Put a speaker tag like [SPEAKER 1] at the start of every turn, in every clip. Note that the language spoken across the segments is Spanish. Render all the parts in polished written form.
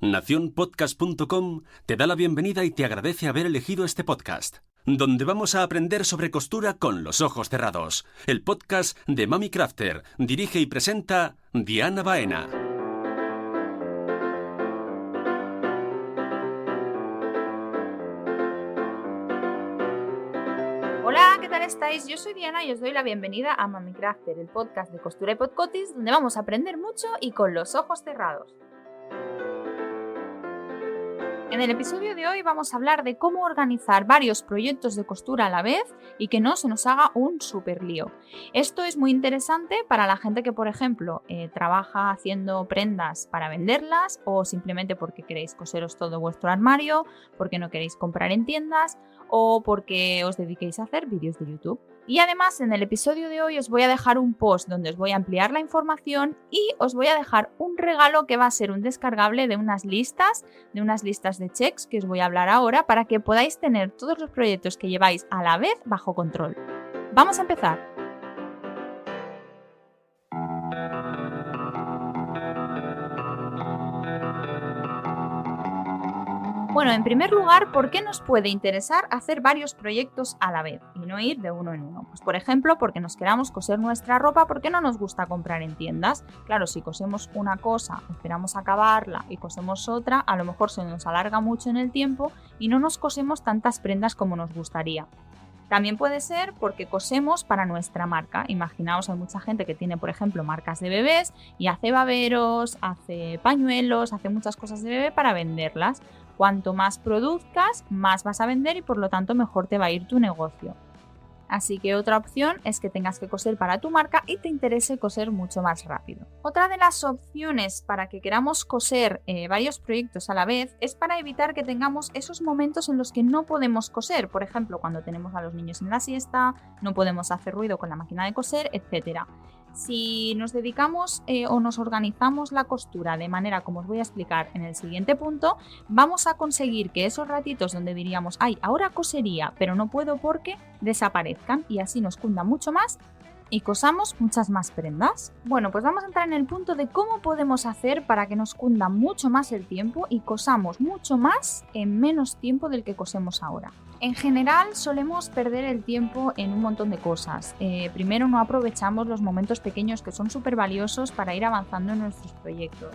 [SPEAKER 1] Nacionpodcast.com te da la bienvenida y te agradece haber elegido este podcast, donde vamos a aprender sobre costura con los ojos cerrados. El podcast de Mami Crafter. Dirige y presenta Diana Baena.
[SPEAKER 2] Hola, ¿qué tal estáis? Yo soy Diana y os doy la bienvenida a Mami Crafter, el podcast de costura y podcotis, donde vamos a aprender mucho y con los ojos cerrados. En el episodio de hoy vamos a hablar de cómo organizar varios proyectos de costura a la vez y que no se nos haga un súper lío. Esto es muy interesante para la gente que, por ejemplo, trabaja haciendo prendas para venderlas o simplemente porque queréis coseros todo vuestro armario, porque no queréis comprar en tiendas o porque os dediquéis a hacer vídeos de YouTube. Y además en el episodio de hoy os voy a dejar un post donde os voy a ampliar la información y os voy a dejar un regalo que va a ser un descargable de unas listas de checks que os voy a hablar ahora para que podáis tener todos los proyectos que lleváis a la vez bajo control. ¡Vamos a empezar! Bueno, en primer lugar, ¿por qué nos puede interesar hacer varios proyectos a la vez y no ir de uno en uno? Pues por ejemplo, porque nos queramos coser nuestra ropa porque no nos gusta comprar en tiendas. Claro, si cosemos una cosa, esperamos acabarla y cosemos otra, a lo mejor se nos alarga mucho en el tiempo y no nos cosemos tantas prendas como nos gustaría. También puede ser porque cosemos para nuestra marca. Imaginaos, hay mucha gente que tiene, por ejemplo, marcas de bebés y hace baberos, hace pañuelos, hace muchas cosas de bebé para venderlas. Cuanto más produzcas, más vas a vender y por lo tanto mejor te va a ir tu negocio. Así que otra opción es que tengas que coser para tu marca y te interese coser mucho más rápido. Otra de las opciones para que queramos coser varios proyectos a la vez es para evitar que tengamos esos momentos en los que no podemos coser. Por ejemplo, cuando tenemos a los niños en la siesta, no podemos hacer ruido con la máquina de coser, etc. Si nos dedicamos o nos organizamos la costura de manera como os voy a explicar en el siguiente punto, vamos a conseguir que esos ratitos donde diríamos, ay, ahora cosería, pero no puedo porque, desaparezcan y así nos cunda mucho más y cosamos muchas más prendas. Bueno, pues vamos a entrar en el punto de cómo podemos hacer para que nos cunda mucho más el tiempo y cosamos mucho más en menos tiempo del que cosemos ahora. En general solemos perder el tiempo en un montón de cosas. Primero, no aprovechamos los momentos pequeños que son súper valiosos para ir avanzando en nuestros proyectos.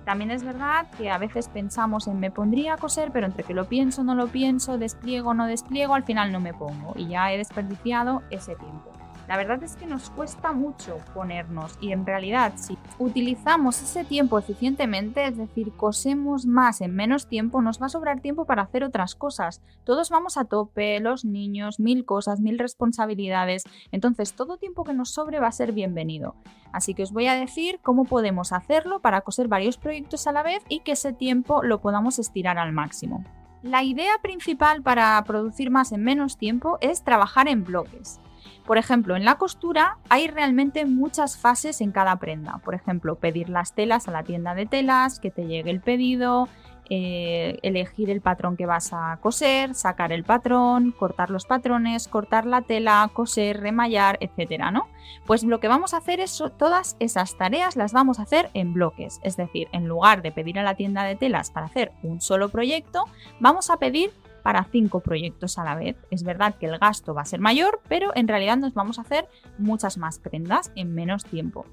[SPEAKER 2] También es verdad que a veces pensamos en me pondría a coser, pero entre que lo pienso, no lo pienso, despliego, no despliego, al final no me pongo y ya he desperdiciado ese tiempo. La verdad es que nos cuesta mucho ponernos y en realidad si utilizamos ese tiempo eficientemente, es decir, cosemos más en menos tiempo, nos va a sobrar tiempo para hacer otras cosas. Todos vamos a tope, los niños, 1000 cosas, 1000 responsabilidades, entonces todo tiempo que nos sobre va a ser bienvenido. Así que os voy a decir cómo podemos hacerlo para coser varios proyectos a la vez y que ese tiempo lo podamos estirar al máximo. La idea principal para producir más en menos tiempo es trabajar en bloques. Por ejemplo, en la costura hay realmente muchas fases en cada prenda. Por ejemplo, pedir las telas a la tienda de telas, que te llegue el pedido, elegir el patrón que vas a coser, sacar el patrón, cortar los patrones, cortar la tela, coser, remallar, etcétera, ¿no? Pues lo que vamos a hacer es todas esas tareas las vamos a hacer en bloques. Es decir, en lugar de pedir a la tienda de telas para hacer un solo proyecto, vamos a pedir para 5 proyectos a la vez. Es verdad que el gasto va a ser mayor, pero en realidad nos vamos a hacer muchas más prendas en menos tiempo.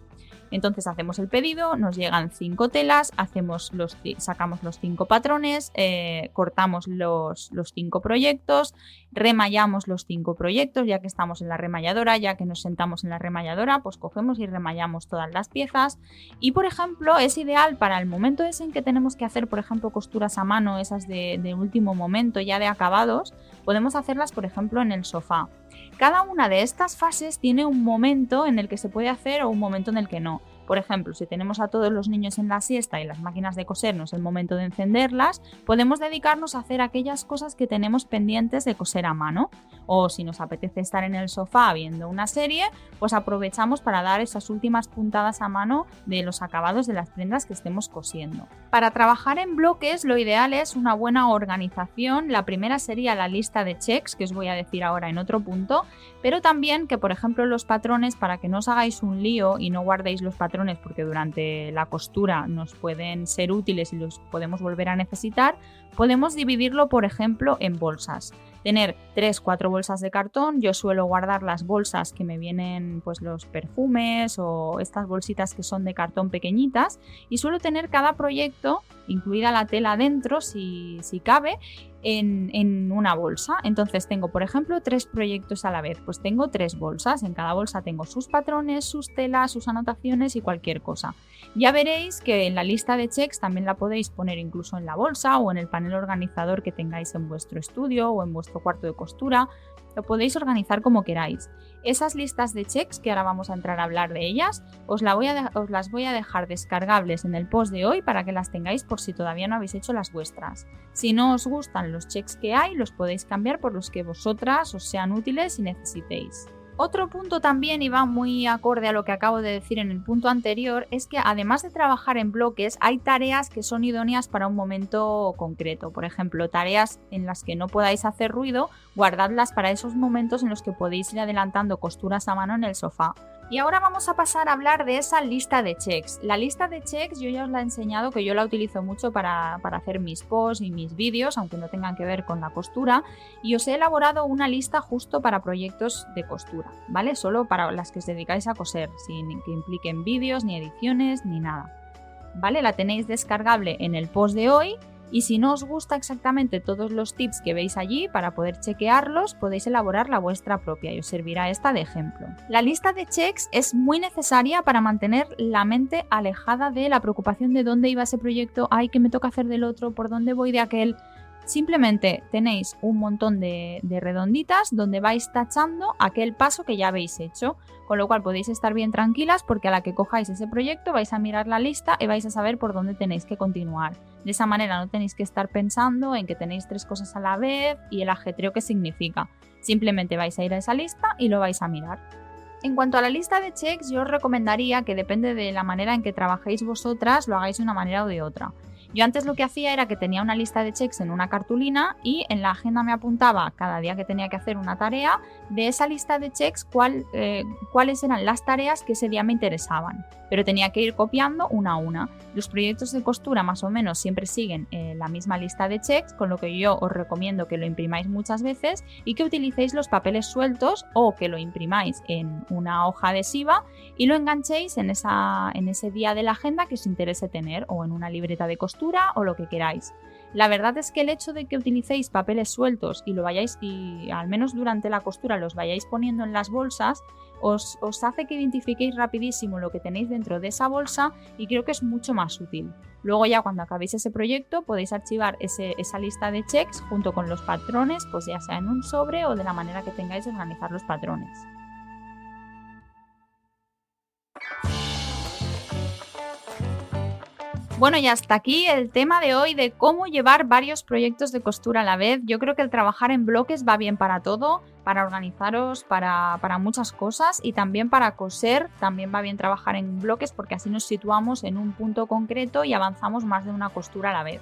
[SPEAKER 2] Entonces hacemos el pedido, nos llegan 5 telas, sacamos los 5 patrones, cortamos los 5 proyectos, remallamos los 5 proyectos, ya que estamos en la remalladora, ya que nos sentamos en la remalladora, pues cogemos y remallamos todas las piezas. Y por ejemplo, es ideal para el momento ese en que tenemos que hacer, por ejemplo, costuras a mano, esas de último momento, ya de acabados, podemos hacerlas, por ejemplo, en el sofá. Cada una de estas fases tiene un momento en el que se puede hacer o un momento en el que no. Por ejemplo, si tenemos a todos los niños en la siesta y las máquinas de coser no es el momento de encenderlas, podemos dedicarnos a hacer aquellas cosas que tenemos pendientes de coser a mano. O si nos apetece estar en el sofá viendo una serie, pues aprovechamos para dar esas últimas puntadas a mano de los acabados de las prendas que estemos cosiendo. Para trabajar en bloques lo ideal es una buena organización. La primera sería la lista de checks, que os voy a decir ahora en otro punto, pero también que, por ejemplo, los patrones, para que no os hagáis un lío y no guardéis los patrones porque durante la costura nos pueden ser útiles y los podemos volver a necesitar, podemos dividirlo, por ejemplo, en bolsas. Tener 3-4 bolsas de cartón. Yo suelo guardar las bolsas que me vienen, pues los perfumes o estas bolsitas que son de cartón pequeñitas, y suelo tener cada proyecto, incluida la tela dentro si cabe, en una bolsa. Entonces tengo, por ejemplo, 3 proyectos a la vez, pues tengo 3 bolsas. En cada bolsa tengo sus patrones, sus telas, sus anotaciones y cualquier cosa. Ya veréis que en la lista de checks también la podéis poner incluso en la bolsa o en el panel organizador que tengáis en vuestro estudio o en vuestro cuarto de costura. Lo podéis organizar como queráis. Esas listas de checks, que ahora vamos a entrar a hablar de ellas, os las voy a dejar descargables en el post de hoy para que las tengáis por si todavía no habéis hecho las vuestras. Si no os gustan los checks que hay, los podéis cambiar por los que vosotras os sean útiles y necesitéis. Otro punto también, y va muy acorde a lo que acabo de decir en el punto anterior, es que además de trabajar en bloques, hay tareas que son idóneas para un momento concreto. Por ejemplo, tareas en las que no podáis hacer ruido, guardadlas para esos momentos en los que podéis ir adelantando costuras a mano en el sofá. Y ahora vamos a pasar a hablar de esa lista de checks. La lista de checks yo ya os la he enseñado, que yo la utilizo mucho para hacer mis posts y mis vídeos, aunque no tengan que ver con la costura, y os he elaborado una lista justo para proyectos de costura, ¿vale? Solo para las que os dedicáis a coser, sin que impliquen vídeos, ni ediciones, ni nada, ¿vale? La tenéis descargable en el post de hoy. Y si no os gusta exactamente todos los tips que veis allí, para poder chequearlos, podéis elaborar la vuestra propia y os servirá esta de ejemplo. La lista de checks es muy necesaria para mantener la mente alejada de la preocupación de dónde iba ese proyecto, ay, qué me toca hacer del otro, por dónde voy de aquel. Simplemente tenéis un montón de redonditas donde vais tachando aquel paso que ya habéis hecho, con lo cual podéis estar bien tranquilas porque a la que cojáis ese proyecto vais a mirar la lista y vais a saber por dónde tenéis que continuar. De esa manera no tenéis que estar pensando en que tenéis 3 cosas a la vez y el ajetreo que significa. Simplemente vais a ir a esa lista y lo vais a mirar. En cuanto a la lista de checks, yo os recomendaría que, depende de la manera en que trabajéis vosotras, lo hagáis de una manera o de otra. Yo antes lo que hacía era que tenía una lista de checks en una cartulina y en la agenda me apuntaba cada día que tenía que hacer una tarea, de esa lista de checks cuáles eran las tareas que ese día me interesaban. Pero tenía que ir copiando una a una. Los proyectos de costura más o menos siempre siguen la misma lista de checks, con lo que yo os recomiendo que lo imprimáis muchas veces y que utilicéis los papeles sueltos o que lo imprimáis en una hoja adhesiva y lo enganchéis en ese día de la agenda que os interese tener, o en una libreta de costura o lo que queráis. La verdad es que el hecho de que utilicéis papeles sueltos y al menos durante la costura los vayáis poniendo en las bolsas, os hace que identifiquéis rapidísimo lo que tenéis dentro de esa bolsa y creo que es mucho más útil. Luego ya cuando acabéis ese proyecto podéis archivar esa lista de checks junto con los patrones, pues ya sea en un sobre o de la manera que tengáis de organizar los patrones. Bueno, y hasta aquí el tema de hoy de cómo llevar varios proyectos de costura a la vez. Yo creo que el trabajar en bloques va bien para todo, para organizaros, para muchas cosas, y también para coser también va bien trabajar en bloques porque así nos situamos en un punto concreto y avanzamos más de una costura a la vez.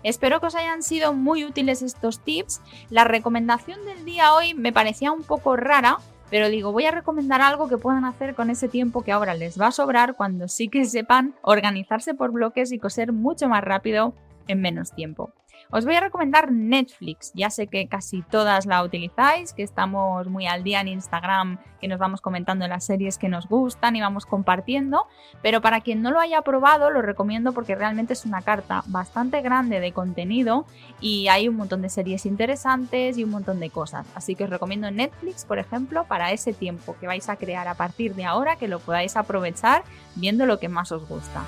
[SPEAKER 2] Espero que os hayan sido muy útiles estos tips. La recomendación del día hoy me parecía un poco rara, pero digo, voy a recomendar algo que puedan hacer con ese tiempo que ahora les va a sobrar cuando sí que sepan organizarse por bloques y coser mucho más rápido en menos tiempo. Os voy a recomendar Netflix. Ya sé que casi todas la utilizáis, que estamos muy al día en Instagram, que nos vamos comentando las series que nos gustan y vamos compartiendo, pero para quien no lo haya probado lo recomiendo porque realmente es una carta bastante grande de contenido y hay un montón de series interesantes y un montón de cosas. Así que os recomiendo Netflix, por ejemplo, para ese tiempo que vais a crear a partir de ahora, que lo podáis aprovechar viendo lo que más os gusta.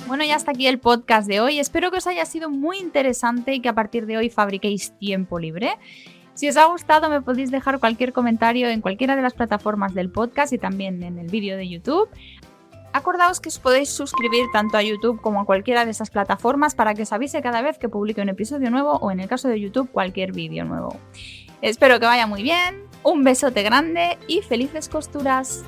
[SPEAKER 2] Bueno, y hasta aquí el podcast de hoy. Espero que os haya sido muy interesante y que a partir de hoy fabriquéis tiempo libre. Si os ha gustado, me podéis dejar cualquier comentario en cualquiera de las plataformas del podcast y también en el vídeo de YouTube. Acordaos que os podéis suscribir tanto a YouTube como a cualquiera de esas plataformas para que os avise cada vez que publique un episodio nuevo o, en el caso de YouTube, cualquier vídeo nuevo. Espero que vaya muy bien, un besote grande y felices costuras.